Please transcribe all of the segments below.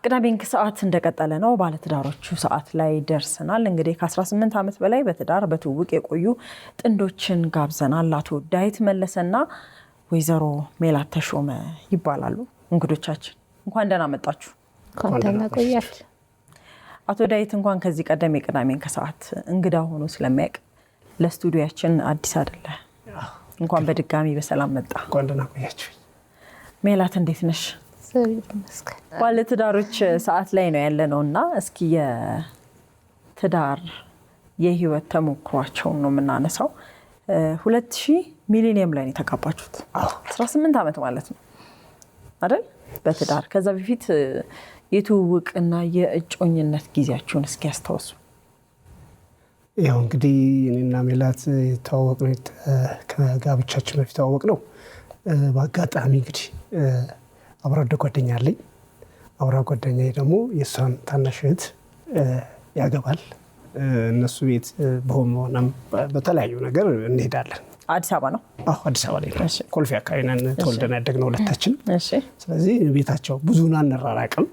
ቅዳሜን ከሰዓት እንደቀጠለ ነው። ባለትዳሮቹ ሰዓት ላይ ደርሰናል። እንግዲህ ከ18 ዓመት በላይ በትዳር በትውውቅ የቆዩ ጥንዶችን ጋብዘናል። አቶ ዳዊት መለሰና ወይዘሮ ሜላት ተሾመ ይባላሉ እንግዶቻችን። እንኳን ደህና መጣችሁ። እንኳን ደህና ቆያችሁ። አቶ ዳዊት እንኳን ከዚህ ቀደም የቅዳሜን ከሰዓት እንግዳ ሆኖ ስለሚያውቅ ለስቱዲዮያችን አዲስ አይደለ። እንኳን በድጋሚ በሰላም መጣ። እንኳን ደህና ቆያችሁ። ሜላት እንዴት ነሽ? ባለትዳሮች ሰዓት ላይ ነው ያለነውና እስኪ የትዳር የህይወት ተሞክሯቸውን ነው የምናነሳው። 2000 ሚሊኒየም ላይ ነው የተጋባችሁት። 18 ዓመት ማለት ነው አይደል? በትዳር ከዛ በፊት የትውውቅና የእጮኝነት ጊዜያችሁን እስኪ ያስታውሱ። ያው እንግዲህ እኔና ሜላት የተዋወቅነው ከጋብቻችን በፊት የተዋወቅነው በአጋጣሚ እንግዲህ አብራ ጓደኛ አለኝ። አብራ ጓደኛዬ ደግሞ የእሷን ታናሽ እህት ያገባል። እነሱ ቤት በሆነም በተለያዩ ነገር እንሄዳለን። አዲስ አበባ ነው? አዎ አዲስ አበባ ላይ ነው። ኮልፌ አካባቢ ነን ተወልደን ያደግነው ሁለታችን። ስለዚህ ቤታቸው ብዙን አንራራቅም።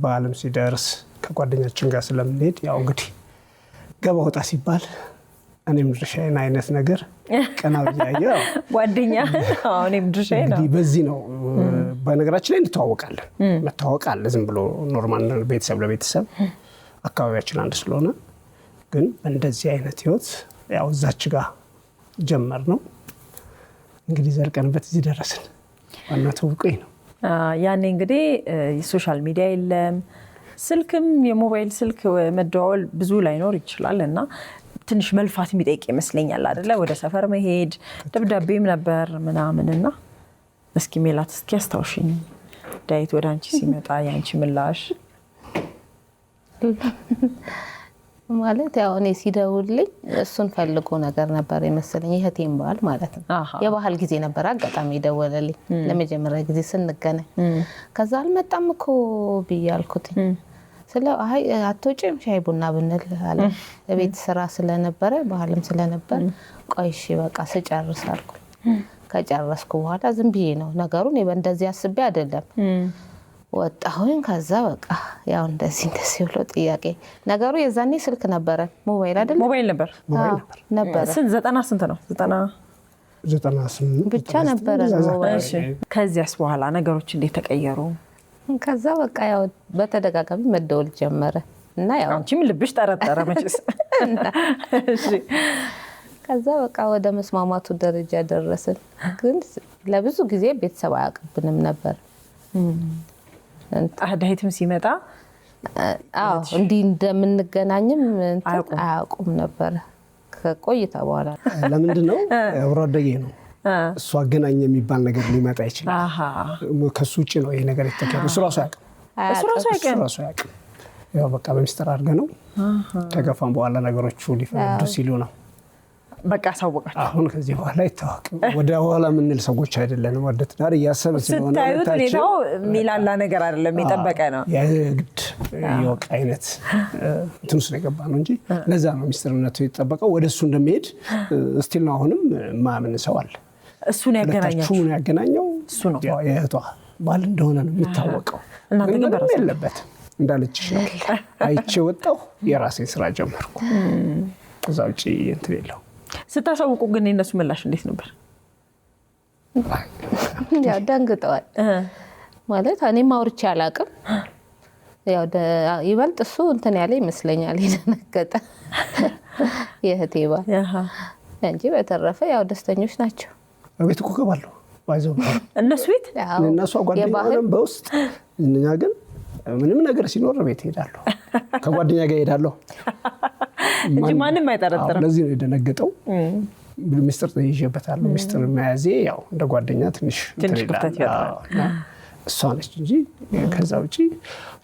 በዓለም ሲደርስ ከጓደኛችን ጋር ስለምንሄድ ያው እንግዲህ ገባ ወጣ ሲባል እኔም ድርሻዬን አይነት ነገር ቀና ብያየ ጓደኛ እኔም ድርሻዬ ነው። በዚህ ነው በነገራችን ላይ እንተዋወቃለን። መተዋወቅ አለ ዝም ብሎ ኖርማል ቤተሰብ ለቤተሰብ አካባቢያችን አንድ ስለሆነ፣ ግን እንደዚህ አይነት ህይወት ያው እዛች ጋር ጀመር ነው እንግዲህ ዘልቀንበት እዚህ ደረስን። ዋና ተውቆኝ ነው። ያኔ እንግዲህ የሶሻል ሚዲያ የለም፣ ስልክም የሞባይል ስልክ መደዋወል ብዙ ላይኖር ይችላል እና ትንሽ መልፋት የሚጠይቅ ይመስለኛል አይደለ? ወደ ሰፈር መሄድ ደብዳቤም ነበር ምናምንና እስኪ ሜላት እስኪ አስታውሽኝ ዳዊት ወደ አንቺ ሲመጣ ያንቺ ምላሽ ማለት ያው እኔ ሲደውልልኝ እሱን ፈልጎ ነገር ነበር የመሰለኝ። የህቴም በዓል ማለት ነው የባህል ጊዜ ነበር። አጋጣሚ ደወለልኝ ለመጀመሪያ ጊዜ ስንገናኝ። ከዛ አልመጣም እኮ ብያልኩት ስለ አይ አትወጪም ሻይ ቡና ብንል አለ። ለቤት ስራ ስለነበረ ባህልም ስለነበር ቆይ እሺ በቃ ስጨርስ አልኩ። ከጨረስኩ በኋላ ዝም ብዬ ነው ነገሩን እንደዚህ አስቤ አይደለም ወጣሁኝ። ከዛ በቃ ያው እንደዚህ ብሎ ጥያቄ ነገሩ የዛኔ ስልክ ነበረ ሞባይል አይደለም። ሞባይል ነበር። ስንት 90 ስንት ነው? 98 ብቻ ነበረ ሞባይል። ከዚያስ በኋላ ነገሮች እንዴት ተቀየሩ? ከዛ በቃ ያው በተደጋጋሚ መደወል ጀመረ እና ያው አንቺም ልብሽ ጠረጠረ መቼስ። እሺ ከዛ በቃ ወደ መስማማቱ ደረጃ ደረስን። ግን ለብዙ ጊዜ ቤተሰብ አያውቅብንም ነበር። ዳዊትም ሲመጣ እንዲህ እንደምንገናኝም አያውቁም ነበር። ከቆይታ በኋላ ለምንድን ነው አብሮአደጌ ነው እሱ አገናኝ የሚባል ነገር ሊመጣ ይችላል። ከሱ ውጭ ነው ይሄ ነገር የተከሰተው። እሱ ራሱ አያውቅም። ያው በቃ በሚስጥር አድርገነው ከገፋን በኋላ ነገሮቹ ሊፈነዱ ሲሉ ነው በቃ ሳወቃችሁ። አሁን ከዚህ በኋላ ይታወቅ ወደ ኋላ ምንል ሰዎች አይደለንም። ወደ ትዳር እያሰብን ስለሆነ ታዩት ነው ሚላላ ነገር አይደለም፣ የጠበቀ ነው። የግድ የወቅ አይነት እንትንስ ነው የገባ ነው እንጂ ለዛ ነው ሚስጥርነቱ የተጠበቀው። ወደሱ እንደሚሄድ ስቲል ነው አሁንም ማምን ሰው አለ። እሱን ያገናኘው እሱ ነው። የእህቷ ባል እንደሆነ ነው የሚታወቀው። ግን ምንም የለበት እንዳለችሽ ነው። አይቼ ወጣሁ የራሴን ስራ ጀመርኩ። እዛ ውጪ እንትን የለው። ስታሳውቁ ግን የነሱ ምላሽ እንዴት ነበር? ያው ደንግጠዋል ማለት እኔም አውርቼ አላውቅም። ያው ይበልጥ እሱ እንትን ያለ ይመስለኛል የደነገጠ የእህቴ ባል እንጂ በተረፈ ያው ደስተኞች ናቸው። ቤት እኮ ገባለሁ ባይዘው እነሱ ቤት እነሱ ጓደኛዬም በውስጥ እኛ ግን ምንም ነገር ሲኖር ቤት ሄዳለሁ፣ ከጓደኛ ጋር ሄዳለሁ እንጂ ማንም አይጠረጥርም። ለዚህ ነው የደነገጠው። ሚስጥር ይዤበታለሁ። ሚስጥር መያዜ ያው እንደ ጓደኛ ትንሽ ክፍተት ያወጣል። እሷ ነች እንጂ ከዛ ውጪ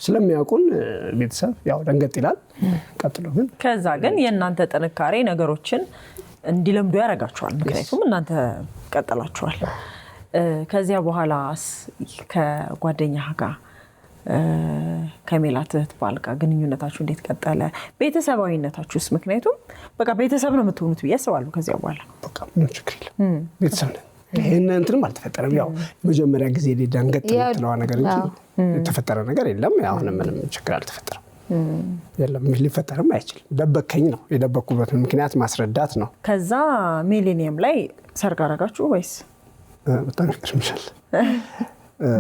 ስለሚያውቁን ቤተሰብ ያው ደንገጥ ይላል። ቀጥሎ ግን ከዛ ግን የእናንተ ጥንካሬ ነገሮችን እንዲለምዱ ያደርጋቸዋል። ምክንያቱም እናንተ ቀጥላችኋል። ከዚያ በኋላ ከጓደኛ ጋር ከሜላት እህት ባል ጋር ግንኙነታችሁ እንዴት ቀጠለ? ቤተሰባዊነታችሁስ? ምክንያቱም በቃ ቤተሰብ ነው የምትሆኑት ብዬ አስባለሁ። ከዚያ በኋላ በቃ ምንም ችግር የለም ቤተሰብ ነን። ይሄን እንትንም አልተፈጠረም። ያው መጀመሪያ ጊዜ ሊደንገጥ የምትለዋ ነገር እንጂ የተፈጠረ ነገር የለም። አሁን ምንም ችግር አልተፈጠረም። የለም ሊፈጠርም አይችልም። ደበከኝ ነው የደበኩበት ምክንያት ማስረዳት ነው። ከዛ ሚሊኒየም ላይ ሰርግ አደረጋችሁ ወይስ? በጣም ይገርምሻል።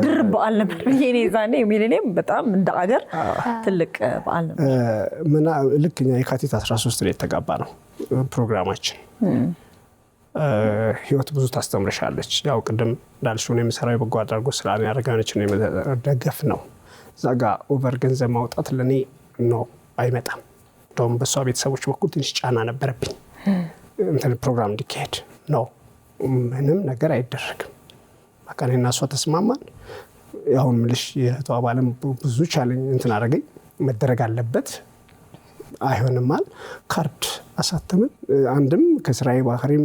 ድር በዓል ነበር የኔ ዛኔ። ሚሊኒየም በጣም እንደ አገር ትልቅ በዓል ነበር። ልክ እኛ የካቲት 13 ላይ የተጋባ ነው ፕሮግራማችን። ህይወት ብዙ ታስተምርሻለች። ያው ቅድም እንዳልሽው ነው የምሰራው የበጎ አድራጎት ስራ ነው። ያረጋነችን የመደገፍ ነው። እዛ ጋ ኦቨር ገንዘብ ማውጣት ለኔ ነው አይመጣም። እንደውም በሷ ቤተሰቦች በኩል ትንሽ ጫና ነበረብኝ። እንትን ፕሮግራም እንዲካሄድ ነው። ምንም ነገር አይደረግም። በቃ እኔና እሷ ተስማማን። ያው ምልሽ የህቷ ባለም ብዙ ቻሌንጅ እንትን አደረገኝ። መደረግ አለበት አይሆንም አል ካርድ አሳተምን። አንድም ከስራዬ ባህሪም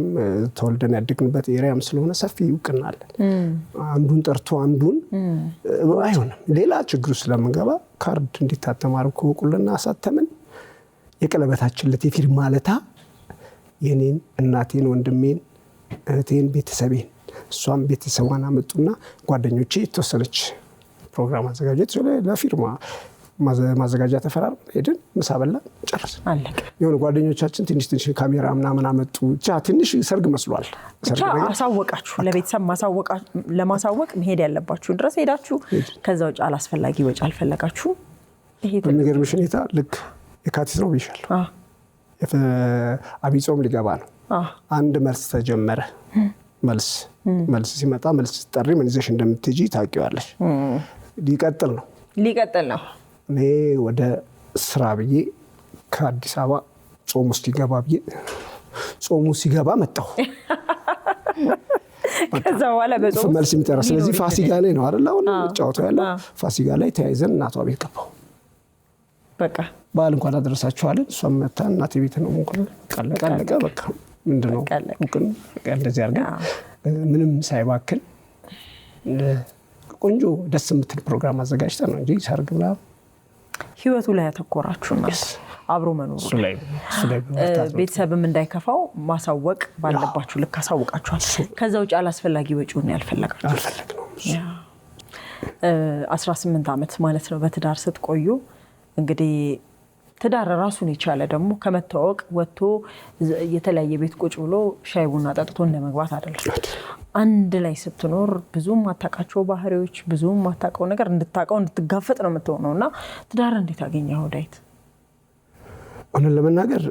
ተወልደን ያደግንበት ኤሪያም ስለሆነ ሰፊ እውቅና አለን። አንዱን ጠርቶ አንዱን አይሆንም ሌላ ችግር ስለምንገባ ካርድ እንዲታተም አድርጎ ቁልና አሳተምን። የቀለበታችን ለቴ ፊርማ ለታ የኔን እናቴን ወንድሜን እህቴን ቤተሰቤን እሷም ቤተሰቧን አመጡና ጓደኞቼ የተወሰነች ፕሮግራም አዘጋጀት ለፊርማ ማዘጋጃ ተፈራር ሄድን። ምሳ በላን ጨረስን አለቀ። የሆነ ጓደኞቻችን ትንሽ ካሜራ ምናምን አመጡ። ትንሽ ሰርግ መስሏል። አሳወቃችሁ ለቤተሰብ ለማሳወቅ መሄድ ያለባችሁ ድረስ ሄዳችሁ። ከዛ ውጭ አላስፈላጊ ወጪ አልፈለጋችሁ። ይሄ በሚገርምሽ ሁኔታ ልክ የካቲት ነው ብዬሻል። አብይ ጾም ሊገባ ነው። አንድ መልስ ተጀመረ። መልስ ሲመጣ መልስ ጠሪ ምን ይዘሽ እንደምትጂ ታውቂዋለሽ። ሊቀጥል ነው። እኔ ወደ ስራ ብዬ ከአዲስ አበባ ጾሙ ሲገባ መጣሁ። ከዛ በኋላ በጾም መልስ የሚጠራ ስለዚህ ፋሲካ ላይ ነው አይደል? አሁን ጫውታው ያለው ፋሲካ ላይ ተያይዘን እናቷ ቤት ገባሁ። በቃ በዓል እንኳን አደረሳችሁ አለን። እሷም መታ እናቴ ቤት ነው ቀለቀ። በቃ ምንድነው እንኳን እንደዚህ አድርገን ምንም ሳይባክል ቆንጆ ደስ የምትል ፕሮግራም አዘጋጅተን ነው እንጂ ሰርግ ብላ ህይወቱ ላይ ያተኮራችሁና አብሮ መኖሩ እሱ ላይ ቤተሰብም እንዳይከፋው ማሳወቅ ባለባችሁ ልክ አሳውቃችኋል። ከዛ ውጭ አላስፈላጊ ወጪውን አልፈለግነው። 18 ዓመት ማለት ነው በትዳር ስትቆዩ። እንግዲህ ትዳር ራሱን የቻለ ደግሞ ከመተዋወቅ ወጥቶ የተለያየ ቤት ቁጭ ብሎ ሻይ ቡና ጠጥቶ እንደመግባት አይደለም። አንድ ላይ ስትኖር ብዙም ማታውቃቸው ባህሪዎች ብዙም ማታውቀው ነገር እንድታውቀው እንድትጋፈጥ ነው የምትሆነውና ትዳር እንዴት አገኘኸው ዳዊት? እኔ ለመናገር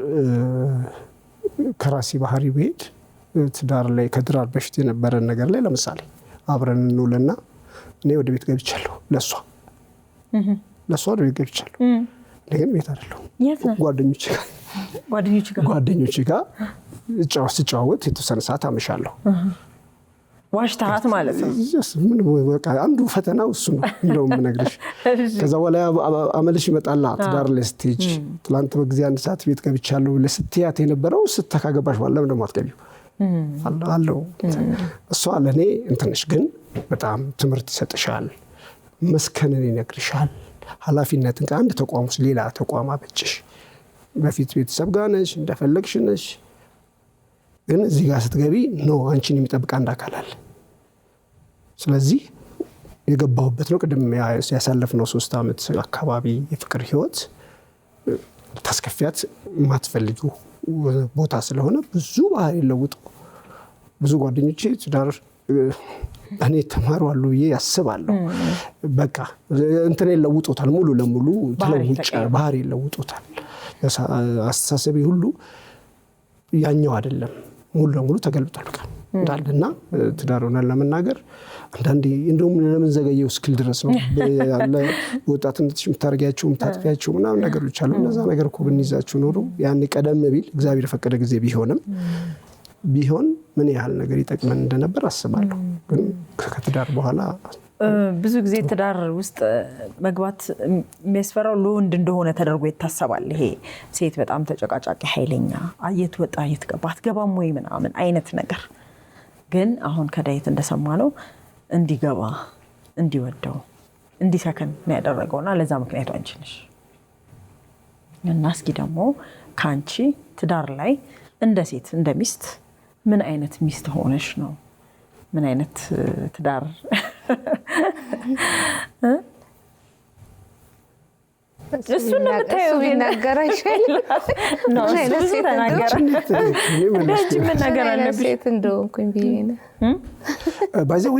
ከራሲ ባህሪ ቤት ትዳር ላይ ከትዳር በፊት የነበረን ነገር ላይ ለምሳሌ አብረን እንውልና እኔ ወደ ቤት ገብቻለሁ። ለሷ ወደ ቤት ገብቻለሁ። ግን ቤት አይደለም ጓደኞቼ ጋር ስጫወት የተወሰነ ሰዓት አመሻለሁ። ዋሽታት ማለት ነው። ምን በቃ አንዱ ፈተናው እሱ ነው እንደውም ነግርሽ። ከዛ በኋላ አመልሽ ይመጣላ ትዳር ላይ ስቴጅ ትላንት በጊዜ አንድ ሰዓት ቤት ገብቻለሁ ለስትያት የነበረው ስተካገባሽ በኋላ ለምን ደግሞ አትገቢው አለው። እሷ ለኔ እንትንሽ ግን በጣም ትምህርት ይሰጥሻል፣ መስከነን ይነግርሻል። ኃላፊነትን ከአንድ ተቋም ውስጥ ሌላ ተቋም አበጭሽ። በፊት ቤተሰብ ጋር ነሽ እንደፈለግሽ ነሽ፣ ግን እዚህ ጋር ስትገቢ ነው አንቺን የሚጠብቅ አንድ አካል አለ። ስለዚህ የገባሁበት ነው። ቅድም ያሳለፍነው 3 ዓመት አካባቢ የፍቅር ህይወት ታስከፊያት የማትፈልጊው ቦታ ስለሆነ ብዙ ባህሪ ለውጡ ብዙ ጓደኞቼ ትዳር እኔ ተማሩ አሉ ብዬ ያስባለሁ። በቃ እንትን ለውጦታል፣ ሙሉ ለሙሉ ተለውጭ ባህሪ ለውጦታል። አስተሳሰቤ ሁሉ ያኛው አይደለም፣ ሙሉ ለሙሉ ተገልብጧል። በቃ እንዳለና ትዳር ሆነን ለመናገር አንዳንዴ እንደውም ለምን ዘገየው እስኪል ድረስ ነው ያለ ወጣትነትሽ የምታረጋቸው የምታጥፊያቸው ምናምን ነገሮች አሉ። እነዛ ነገር እኮ ብንይዛቸው ኖሮ ያኔ ቀደም ቢል እግዚአብሔር ፈቀደ ጊዜ ቢሆን ምን ያህል ነገር ይጠቅመን እንደነበር አስባለሁ። ግን ከትዳር በኋላ ብዙ ጊዜ ትዳር ውስጥ መግባት የሚያስፈራው ለወንድ እንደሆነ ተደርጎ ይታሰባል። ይሄ ሴት በጣም ተጨቃጫቂ ኃይለኛ አየትወጣ አየትገባ አትገባም ወይ ምናምን አይነት ነገር። ግን አሁን ከዳዊት እንደሰማነው እንዲገባ እንዲወደው እንዲሰከን ነው ያደረገውና ለዛ ምክንያቱ አንቺ ነሽ። እና እስኪ ደግሞ ካንቺ ትዳር ላይ እንደ ሴት እንደ ሚስት ምን አይነት ሚስት ሆነሽ ነው ምን አይነት ትዳር እሱን ነው የምታየው? ቢናገር አይሻልም? ነው እሱ ተናገረ። እንደዚህ ምን ነገር አለብሽ? ሴት እንደሆንኩኝ ብዬ ነው። ባይዘው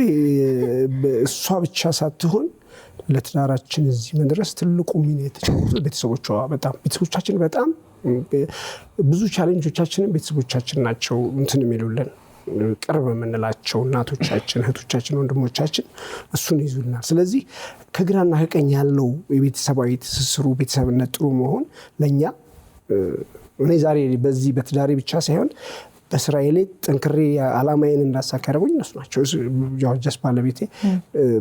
እሷ ብቻ ሳትሆን ለትዳራችን እዚህ መድረስ ትልቁ ሚና የተጫወቱት ቤተሰቦቻችን በጣም ብዙ ቻሌንጆቻችንን ቤተሰቦቻችን ናቸው እንትን የሚሉልን ቅርብ የምንላቸው እናቶቻችን፣ እህቶቻችን፣ ወንድሞቻችን እሱን ይዙልናል። ስለዚህ ከግራና ከቀኝ ያለው የቤተሰባዊ ትስስሩ ቤተሰብነት ጥሩ መሆን ለኛ እኔ ዛሬ በዚህ በትዳሬ ብቻ ሳይሆን በስራዬ ላይ ጠንክሬ ዓላማዬን እንዳሳካ ያደረጉኝ እነሱ ናቸው። ጃስ ባለቤቴ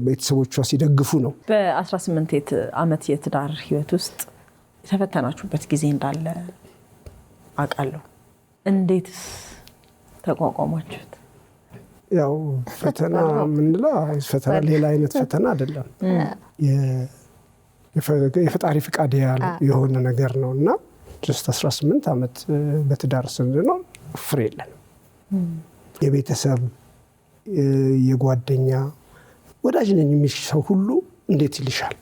ቤተሰቦቿ ሲደግፉ ነው። በ18 ዓመት የትዳር ህይወት ውስጥ የተፈተናችሁበት ጊዜ እንዳለ አውቃለሁ። እንዴትስ ተቋቋማችሁት? ያው ፈተና ምንለው ፈተና ሌላ አይነት ፈተና አይደለም። የፈጣሪ ፍቃድ የሆነ ነገር ነውና ጀስት 18 ዓመት በትዳር ስንኖር ፍሬ የለንም። የቤተሰብ የጓደኛ ወዳጅ ነኝ የሚል ሰው ሁሉ እንዴት ይልሻል?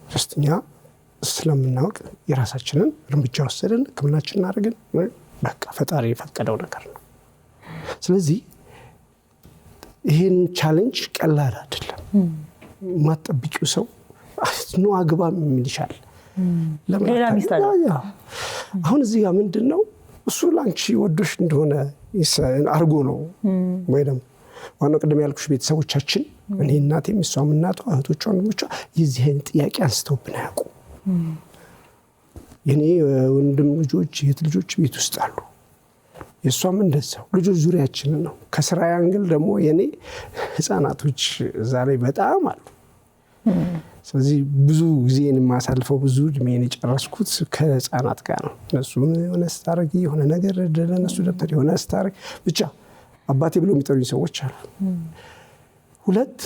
ጀስትኛ ስለምናውቅ የራሳችንን እርምጃ ወሰድን፣ ሕክምናችንን አድርገን በቃ ፈጣሪ የፈቀደው ነገር ነው። ስለዚህ ይህን ቻሌንጅ ቀላል አይደለም። ማጠብቂው ሰው ነው አግባም የሚልሻል። ሌላ ሚስት አለ። አሁን እዚህ ጋር ምንድን ነው እሱ ላንቺ ወዶሽ እንደሆነ አርጎ ነው ወይ ደግሞ ዋናው ቅድም ያልኩሽ ቤተሰቦቻችን እኔ እናቴም እሷም እናቷ እህቶቿ ወንድሞቿ የዚህ አይነት ጥያቄ አንስተውብን አያውቁም። የኔ ወንድም ልጆች የት ልጆች ቤት ውስጥ አሉ። የሷም እንደዛው ልጆች ዙሪያችን ነው። ከስራ አንግል ደግሞ የኔ ህፃናቶች ዛሬ በጣም አሉ። ስለዚህ ብዙ ጊዜን የማሳልፈው ብዙ እድሜን የጨረስኩት ከህፃናት ጋር ነው። እነሱ የሆነ ስታረጊ የሆነ ነገር ለነሱ ደብተር የሆነ ስታረጊ ብቻ አባቴ ብለው የሚጠሩኝ ሰዎች አሉ። ሁለት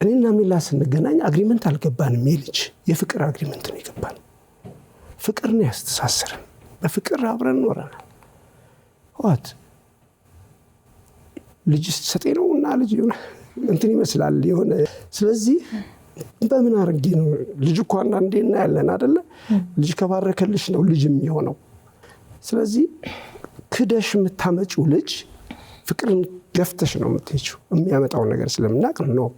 እኔና ሚላ ስንገናኝ አግሪመንት አልገባንም። የልጅ የፍቅር አግሪመንት ነው የገባን። ፍቅር ነው ያስተሳሰረን። በፍቅር አብረን ኖረናል። ዋት ልጅ ሰጤ ነው እና ልጅ እንትን ይመስላል የሆነ ስለዚህ በምን አርጌ ነው ልጅ እኮ አንዳንዴ እናያለን አይደለ? ልጅ ከባረከልሽ ነው ልጅ የሚሆነው። ስለዚህ ክደሽ የምታመጪው ልጅ ፍቅርን ገፍተሽ ነው የምትሄጂው። የሚያመጣውን ነገር ስለምናውቅ ነው።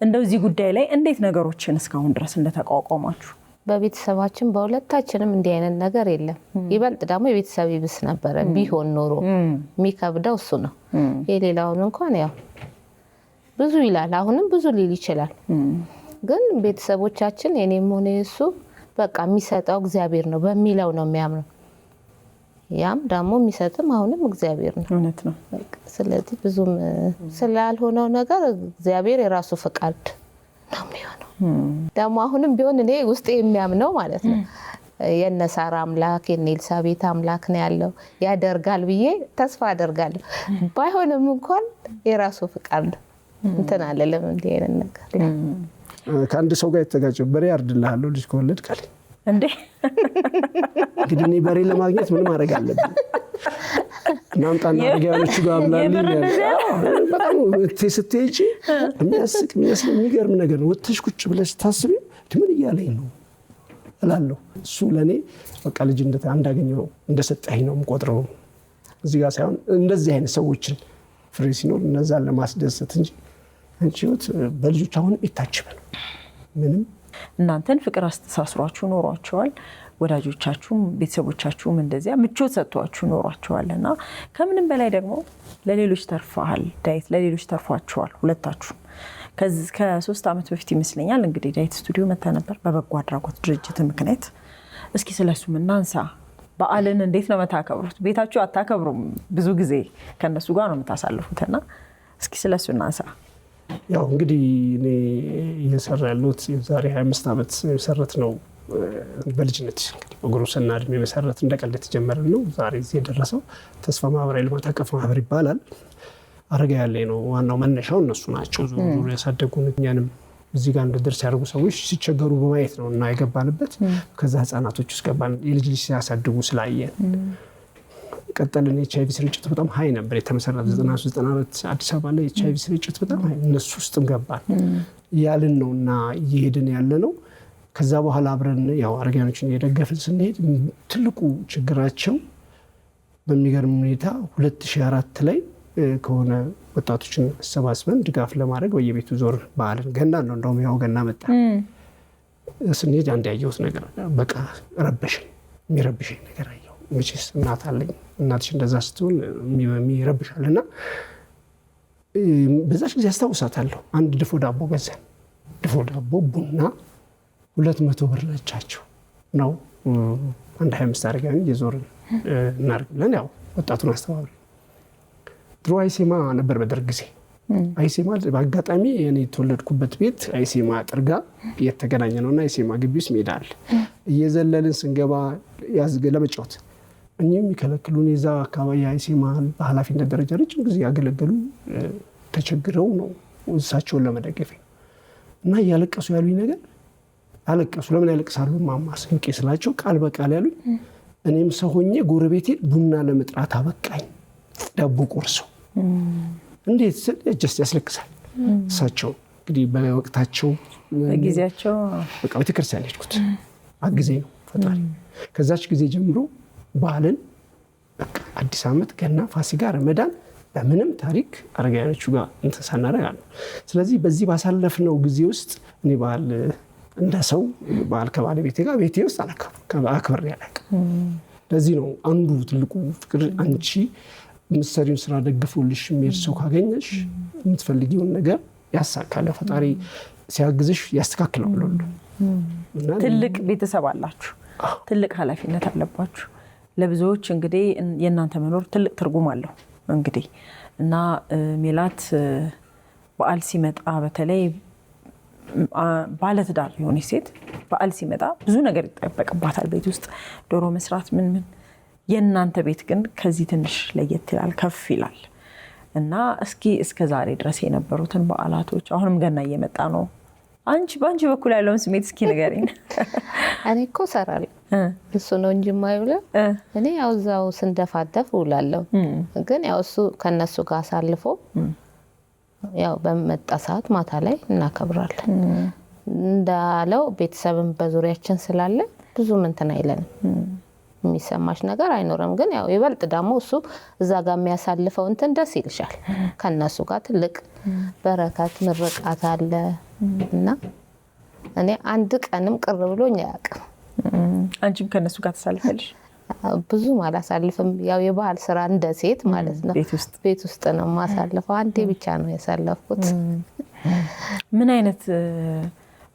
እንደው እዚህ ጉዳይ ላይ እንዴት ነገሮችን እስካሁን ድረስ እንደተቋቋማችሁ? በቤተሰባችን በሁለታችንም እንዲህ አይነት ነገር የለም። ይበልጥ ደግሞ የቤተሰብ ይብስ ነበረ። ቢሆን ኖሮ የሚከብደው እሱ ነው። የሌላውን እንኳን ያው ብዙ ይላል፣ አሁንም ብዙ ሊል ይችላል። ግን ቤተሰቦቻችን የኔም ሆነ እሱ በቃ የሚሰጠው እግዚአብሔር ነው በሚለው ነው የሚያምነው። ያም ደግሞ የሚሰጥም አሁንም እግዚአብሔር ነው። እውነት ነው። ስለዚህ ብዙም ስላልሆነው ነገር እግዚአብሔር የራሱ ፍቃድ ነው የሚሆነው። ደግሞ አሁንም ቢሆን እኔ ውስጤ የሚያምነው ማለት ነው የነሳራ አምላክ የኤልሳቤት አምላክ ነው ያለው ያደርጋል ብዬ ተስፋ አደርጋለሁ። ባይሆንም እንኳን የራሱ ፍቃድ ነው። እንትን አለ ለምን እንዲህ አይነት ነገር ከአንድ ሰው ጋር የተጋጨው በሬ አርድልሃለሁ ልጅ ከወለድ ካለ እንዴ እንግዲህ እኔ በሬ ለማግኘት ምን ማድረግ አለብኝ? እናምጣና አርጋኖቹ ጋር አብላልኝ ያለ በጣም ስትሄጂ የሚያስቅ የሚገርም ነገር ነው። ወጥተሽ ቁጭ ብለሽ ታስቢ ምን እያለኝ ነው እላለሁ። እሱ ለኔ በቃ ልጅ እንዳገኘው እንደሰጠኝ ነው የምቆጥረው። እዚህ ጋር ሳይሆን እንደዚህ አይነት ሰዎችን ፍሬ ሲኖር እነዛን ለማስደሰት እንጂ አንቺውት በልጆች አሁን ይታችበ ነው። ምንም እናንተን ፍቅር አስተሳስሯችሁ ኖሯቸዋል። ወዳጆቻችሁም ቤተሰቦቻችሁም እንደዚያ ምቾት ሰጥቷችሁ ኖሯቸዋልና ከምንም በላይ ደግሞ ለሌሎች ተርፋሃል ዳዊት፣ ለሌሎች ተርፏቸዋል ሁለታችሁ። ከ3 ዓመት በፊት ይመስለኛል እንግዲህ ዳዊት ስቱዲዮ መጣ ነበር በበጎ አድራጎት ድርጅት ምክንያት። እስኪ ስለሱም እናንሳ። በዓልን እንዴት ነው የምታከብሩት? ቤታችሁ አታከብሩም፣ ብዙ ጊዜ ከነሱ ጋር ነው የምታሳልፉትና እስኪ ስለሱ እናንሳ። ያው እንግዲህ እኔ እየሰራ ያለሁት የዛሬ 25 ዓመት መሰረት ነው። በልጅነት በጉርምስና እድሜ መሰረት እንደቀልድ የተጀመረ ነው። ዛሬ እዚህ የደረሰው ተስፋ ማህበራዊ ልማት አቀፍ ማህበር ይባላል። አረጋውያን ላይ ነው ዋናው መነሻው። እነሱ ናቸው ዙሩ ያሳደጉን። እኛንም እዚህ ጋር እንድደርስ ያደርጉ ሰዎች ሲቸገሩ በማየት ነው እና የገባንበት። ከዛ ህፃናቶች ውስጥ ገባን። የልጅ ልጅ ሲያሳድጉ ስላየን ቀጠልን። HIV ስርጭት በጣም ሀይ ነበር የተመሰረተ 93 አዲስ አበባ ላይ HIV ስርጭት በጣም ሀይ እነሱ ውስጥም ገባን ያልን ነውና እየሄድን ያለ ነው። ከዛ በኋላ አብረን ያው አረጋውያኖችን እየደገፍን ስንሄድ ትልቁ ችግራቸው በሚገርም ሁኔታ 2004 ላይ ከሆነ ወጣቶችን አሰባስበን ድጋፍ ለማድረግ በየቤቱ ዞር በዓልን ገና ነው እንደውም ያው ገና መጣ ስንሄድ አንድ ያየሁት ነገር በቃ ረበሸኝ። የሚረብሸኝ ነገር አየሁ። መቼስ እናት አለኝ እናትሽ እንደዛ ስትሆን የሚረብሻልና በዛች ጊዜ አስታውሳታለሁ። አንድ ድፎ ዳቦ ገዛን። ድፎ ዳቦ ቡና 200 ብር ነቻቸው ነው። አንድ 25 አረጋውያን እየዞርን እናርግለን ያው ወጣቱን አስተባብረን። ድሮ አይሴማ ነበር በደርግ ጊዜ። አይሴማ በአጋጣሚ እኔ የተወለድኩበት ቤት አይሴማ ጥርጋ የተገናኘ ነውና አይሴማ ግቢ ውስጥ ሜዳ አለ። እየዘለልን ስንገባ ለመጫወት እኛም የሚከለክሉን የዛ አካባቢ አይሴማ በኃላፊነት ደረጃ ረጅም ጊዜ ያገለገሉ ተቸግረው ነው እሳቸውን ለመደገፍ እና እያለቀሱ ያሉኝ ነገር አለቀሱ። ለምን ያለቅሳሉ ማማ ስንቄ ስላቸው ቃል በቃል ያሉኝ እኔም ሰው ሆኜ ጎረቤቴን ቡና ለመጥራት አበቃኝ ዳቦ ቆርሶ እንዴት ጀስት ያስለቅሳል። እሳቸው እንግዲህ በወቅታቸው በጊዜያቸው በቃ ቤተክርስቲያን ሄድኩት አግዜ ነው ፈጣሪ። ከዛች ጊዜ ጀምሮ በዓልን በቃ አዲስ ዓመት፣ ገና፣ ፋሲካ፣ ረመዳን በምንም ታሪክ አረጋውያኖቹ ጋር እንትን ሳናደርጋለሁ። ስለዚህ በዚህ ባሳለፍነው ጊዜ ውስጥ እኔ በዓል እንደ ሰው በዓል ከባለቤቴ ጋር ቤቴ ውስጥ አክብሬ አላውቅም። ለዚህ ነው አንዱ ትልቁ ፍቅር አንቺ ምሳሌውን ስራ ደግፎልሽ የሚሄድ ሰው ካገኘሽ የምትፈልጊውን ነገር ያሳካል። ፈጣሪ ሲያግዝሽ ያስተካክላል ሁሉ። ትልቅ ቤተሰብ አላችሁ፣ ትልቅ ኃላፊነት አለባችሁ። ለብዙዎች እንግዲህ የእናንተ መኖር ትልቅ ትርጉም አለው እንግዲህ እና ሜላት በዓል ሲመጣ በተለይ ባለትዳር የሆነች ሴት በዓል ሲመጣ ብዙ ነገር ይጠበቅባታል። ቤት ውስጥ ዶሮ መስራት ምን የእናንተ ቤት ግን ከዚህ ትንሽ ለየት ይላል፣ ከፍ ይላል እና እስኪ እስከ ዛሬ ድረስ የነበሩትን በዓላቶች አሁንም ገና እየመጣ ነው። በአንቺ በኩል ያለውን ስሜት እስኪ ንገሪኝ። እኔ እኮ እሰራለሁ እሱ ነው እንጂ የማይውለው እኔ ያው እዛው ስንደፋደፍ እውላለሁ። ግን ያው እሱ ከነሱ ጋር አሳልፎ ያው በመጣ ሰዓት ማታ ላይ እናከብራለን። እንዳለው ቤተሰብም በዙሪያችን ስላለ ብዙ እንትን አይለንም፣ የሚሰማሽ ነገር አይኖርም። ግን ያው ይበልጥ ደግሞ እሱ እዛ ጋር የሚያሳልፈው እንትን ደስ ይልሻል። ከነሱ ጋር ትልቅ በረከት ምርቃት አለ እና እኔ አንድ ቀንም ቅር ብሎኝ አያውቅም። አንቺም ከነሱ ጋር ተሳልፈልሽ? ብዙ አላሳልፍም። ያው የባህል ስራ እንደ ሴት ማለት ነው ቤት ውስጥ ነው ማሳልፈው። አንዴ ብቻ ነው ያሳለፍኩት። ምን አይነት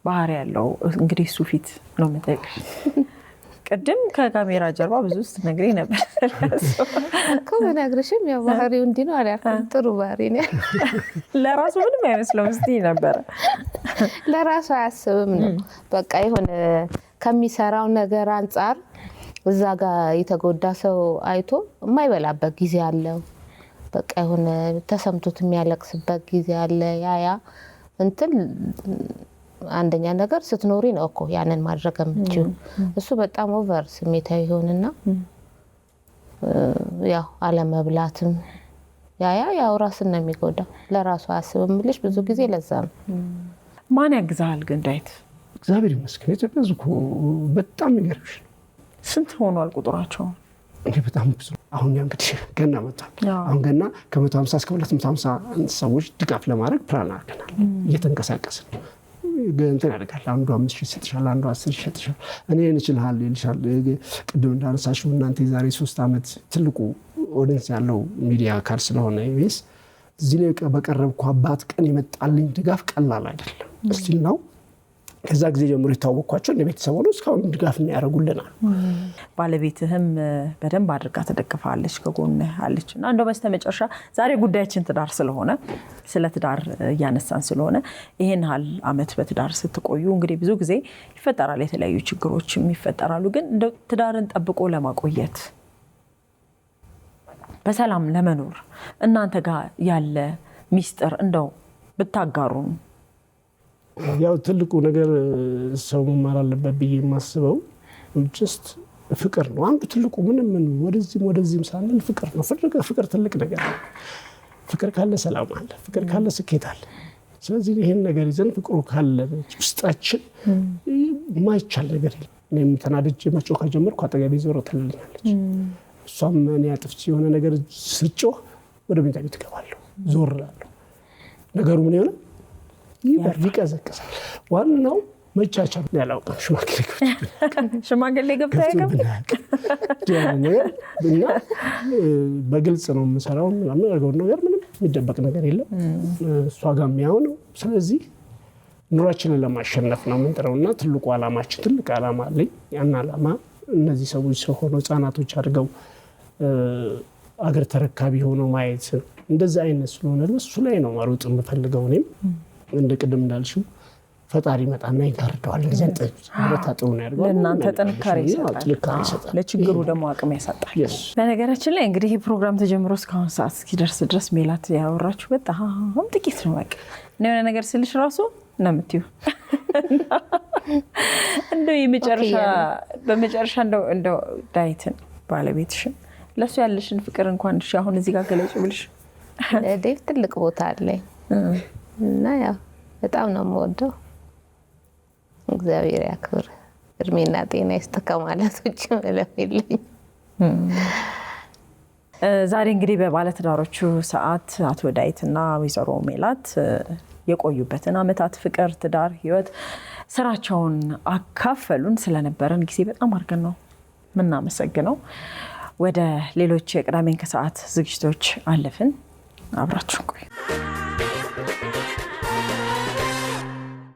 ባህሪ ያለው እንግዲህ እሱ ፊት ነው የምጠይቅሽ? ቅድም ከካሜራ ጀርባ ብዙ ስትነግሪኝ ነበር እኮ። ብነግርሽም ያው ባህሪው እንዲህ ነው አላልኩም። ጥሩ ባህሪ ነው። ለራሱ ምንም አይመስለውም ስትይ ነበር። ለራሱ አያስብም ነው በቃ የሆነ ከሚሰራው ነገር አንጻር እዛ ጋር የተጎዳ ሰው አይቶ የማይበላበት ጊዜ አለው። በቃ የሆነ ተሰምቶት የሚያለቅስበት ጊዜ አለ። ያ እንትን አንደኛ ነገር ስትኖሪ ነው እኮ ያንን ማድረግ የምትችይው። እሱ በጣም ኦቨር ስሜታዊ ይሆንና ያው አለመብላትም ያው ራስን ነው የሚጎዳው። ለራሱ አያስብም ልሽ ብዙ ጊዜ ለዛ ነው። ማን ያግዛል ግን ዳዊት? እግዚአብሔር ይመስገን ኢትዮጵያ እኮ በጣም ይገርምሽ። ስንት ሆኗል ቁጥራቸው? እንዴ በጣም ብዙ። አሁን እንግዲህ ገና መጣ። አሁን ገና ከ150 እስከ 250 ሰዎች ድጋፍ ለማድረግ ፕላን አድርገናል። እየተንቀሳቀስን እንትን ያደርጋል። አንዱ 5,000 ይሰጥሻል፣ አንዱ 10,000 ይሰጥሻል። እኔ እንችልሃል ይልሻል። ቅድም እንዳነሳሽው እናንተ የዛሬ 3 ዓመት ትልቁ ኦዲየንስ ያለው ሚዲያ አካል ስለሆነ ኢቢኤስ እዚህ ላይ በቀረብኩባት ቀን የመጣልኝ ድጋፍ ቀላል አይደለም። እስቲ ነው ከዛ ጊዜ ጀምሮ የተዋወቅኳቸው እንደ ቤተሰብ ነው እስካሁን ድጋፍ የሚያደርጉልናል። ባለቤትህም በደንብ አድርጋ ተደግፋለች፣ ከጎንህ አለች እና እንደው በስተመጨረሻ ዛሬ ጉዳያችን ትዳር ስለሆነ ስለ ትዳር እያነሳን ስለሆነ ይሄን ያህል ዓመት በትዳር ስትቆዩ እንግዲህ ብዙ ጊዜ ይፈጠራል፣ የተለያዩ ችግሮችም ይፈጠራሉ። ግን እንደው ትዳርን ጠብቆ ለማቆየት በሰላም ለመኖር እናንተ ጋር ያለ ሚስጥር እንደው ብታጋሩን። ያው ትልቁ ነገር ሰው መማር አለበት ብዬ የማስበው ጀስት ፍቅር ነው አንዱ ትልቁ። ምንም ወደዚህም ሳንል ፍቅር ነው። ፍቅር ትልቅ ነገር ነው። ፍቅር ካለ ሰላም አለ፣ ፍቅር ካለ ስኬት አለ። ስለዚህ ይሄን ነገር ይዘን ፍቅሩ ካለ ውስጣችን የማይቻል ነገር የለም። እኔም ተናድጄ መጮህ ከጀመርኩ አጠገቤ ዞሮ ትልልኛለች። እሷም እኔ አጥፍቼ የሆነ ነገር ስጮህ ወደ መኝታ ቤት እገባለሁ፣ ዞር እላለሁ። ነገሩ ምን ይሆናል? ይቀዘቅዛል። ዋናው መቻቻል ነው። ያላውቅም ሽማግሌ ገብታ እና በግልጽ ነው የምሰራው። የማደርገውን ነገር ምንም የሚደበቅ ነገር የለም። እሷ ጋር የሚያው ነው። ስለዚህ ኑሯችንን ለማሸነፍ ነው የምንጥረውና ትልቁ ዓላማችን ትልቅ ዓላማ አለኝ። ያን ዓላማ እነዚህ ሰዎች ስለሆኑ ህጻናቶች አድርገው አገር ተረካቢ ሆነው ማየት እንደዛ አይነት ስለሆነ እሱ ላይ ነው ማሮጥ የምፈልገው። እኔም እንደ ቅድም እንዳልሽው ፈጣሪ መጣና ይጋርደዋል። ለዘንጠ በታጥሩ ነው ያደርጋል። ለእናንተ ጥንካሬ ይሰጣል፣ ለችግሩ ደግሞ አቅም ያሳጣል። በነገራችን ላይ እንግዲህ ይህ ፕሮግራም ተጀምሮ እስካሁን ሰዓት እስኪደርስ ድረስ ሜላት ያወራችሁ በጣም ጥቂት ነው። በቃ የሆነ ነገር ስልሽ ራሱ ነው የምትይው። እንደው በመጨረሻ እንደው ዳዊትን ባለቤትሽን ለሱ ያለሽን ፍቅር እንኳን እሺ አሁን እዚህ ጋር ገለጭ ብልሽ። ዴቭ ትልቅ ቦታ አለኝ እና ያው በጣም ነው የምወደው። እግዚአብሔር ያክብር፣ እድሜና ጤና ይስጥህ ማለት ውጭ ምንም የለኝም። ዛሬ እንግዲህ በባለትዳሮቹ ሰዓት አቶ ዳዊትና ወይዘሮ ሜላት የቆዩበትን ዓመታት ፍቅር፣ ትዳር፣ ህይወት ስራቸውን አካፈሉን። ስለነበረን ጊዜ በጣም አድርገን ነው የምናመሰግነው። ወደ ሌሎች የቅዳሜን ከሰዓት ዝግጅቶች አለፍን። አብራችሁ ቆዩ።